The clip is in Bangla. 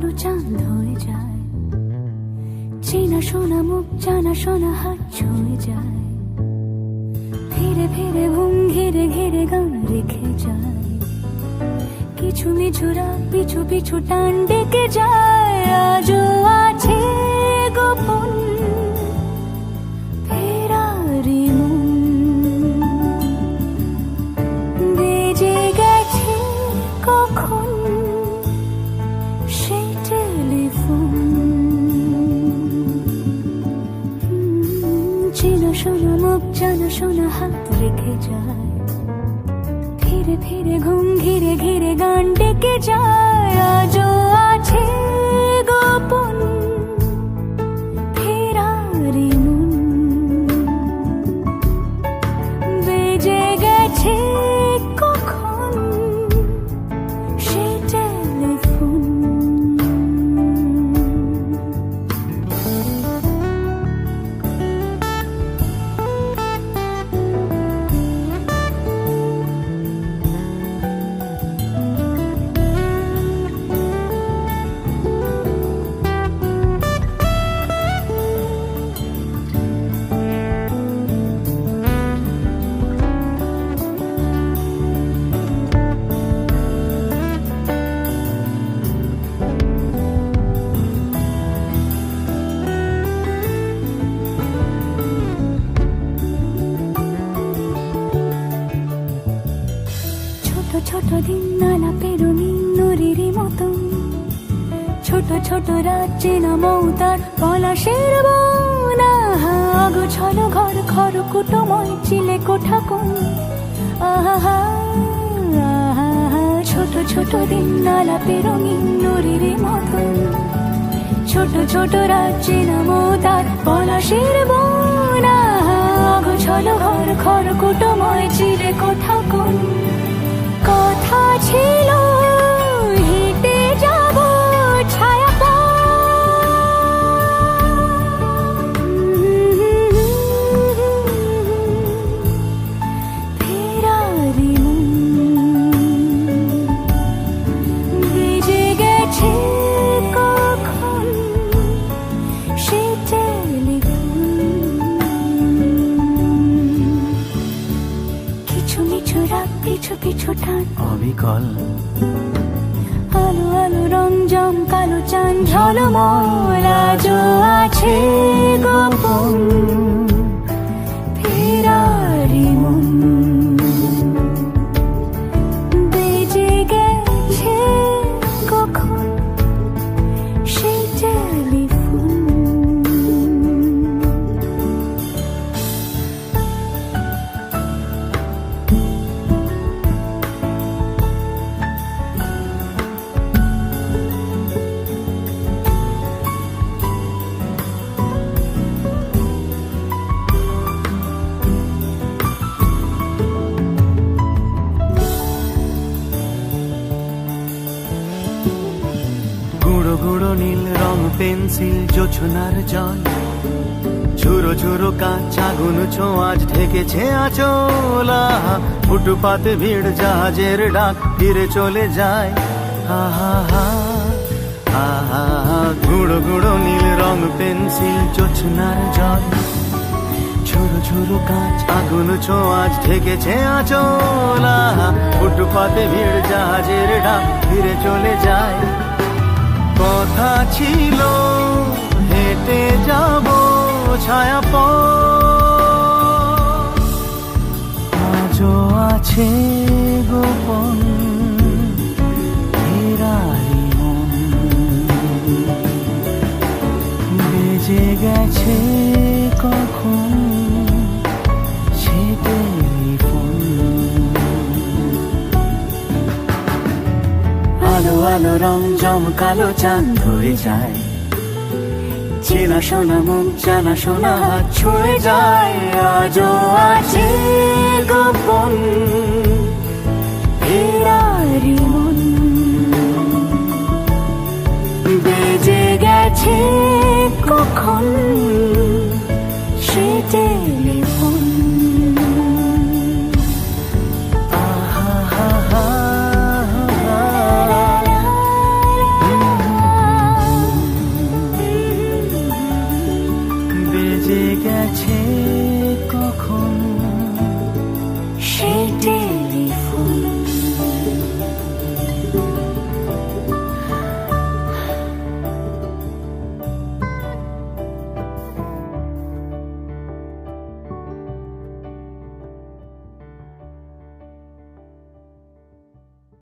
কালো চাঁদ হয়ে যায়, চেনা শোনা মুখ জানা শোনা হাত ছুঁয়ে যায়, ফিরে ফিরে ঘুম ঘিরে ঘিরে গান রেখে যায়, কিছু মিছুরা পিছু পিছু টান ডেকে যায়। আজও আছে গোপন ফেরারি মন, বেজে গেছে কখন সেই টেলিফোন। চেনা শোনা মুখ জানা শোনা হাত রেখে যায়, ফিরে ফিরে ঘুম ঘিরে ঘিরে গান ডেকে যায়। আজও আছে গোপন ফেরারি মন, বেজে গেছে কখন সেই টেলিফোন। ছোট দিন নানা পেরোনি নদীর মতন, ছোট ছোট রাজ্যে নামও তার পলাশের বন। অগোছালো ঘর খর কুটময় চিলে কোঠা কোন, আহা আহা। ছোট ছোট দিন নালা পেরোনি নদীর মতন, ছোট ছোট রাজ্যে নামও তার পলাশের বন। অগোছালো ঘর খর কুটময় চিলে কোঠা কোন, কথা ছিল হেঁটে যাব ছায়া ফেরারি মন, বেজে গেছে কখন সে টেলিফোন। কিছু মিছু রাত পিছু পিছু টান অবিকল, আলো আলো রঞ্জম কালো চাঁদ ঝলমল। আজও আছে গোপন ফেরারি মন, বেজে গেছে কখন সেই টেলিফোন। গুঁড়ো গুঁড়ো নীল রং পেন্সিল জোছনার জল, ঝুরো ঝুরো কাঁচ আগুন ছোঁয়াজ ঢেকেছে আচলা। ফুটপাতে ভিড় জাহাজের ডাক ফিরে চলে যায়, আহা হা আহা। গুঁড়ো গুঁড়ো নীল রং পেন্সিল জোছনার জল, ঝুরো ঝুরো কাঁচ আগুন ছোঁয়াজ ঢেকেছে আচলা। ফুটপাতে ভিড় জাহাজের ডাক ফিরে চলে যায়, কথা ছিল হেঁটে যাব ছায়া আজও আছে গোপন ফেরারি মন, বেজে গেছে কখন সে টেলিফোন। আলো আলো রং জমকালো চাঁদ হয়ে যায়, চেনা শোনা মুখ জানা শোনা হাত ছুঁয়ে যায়। আজও আছে গোপন ফেরারি মন, বেজে গেছে কখন সে টেলিফোন।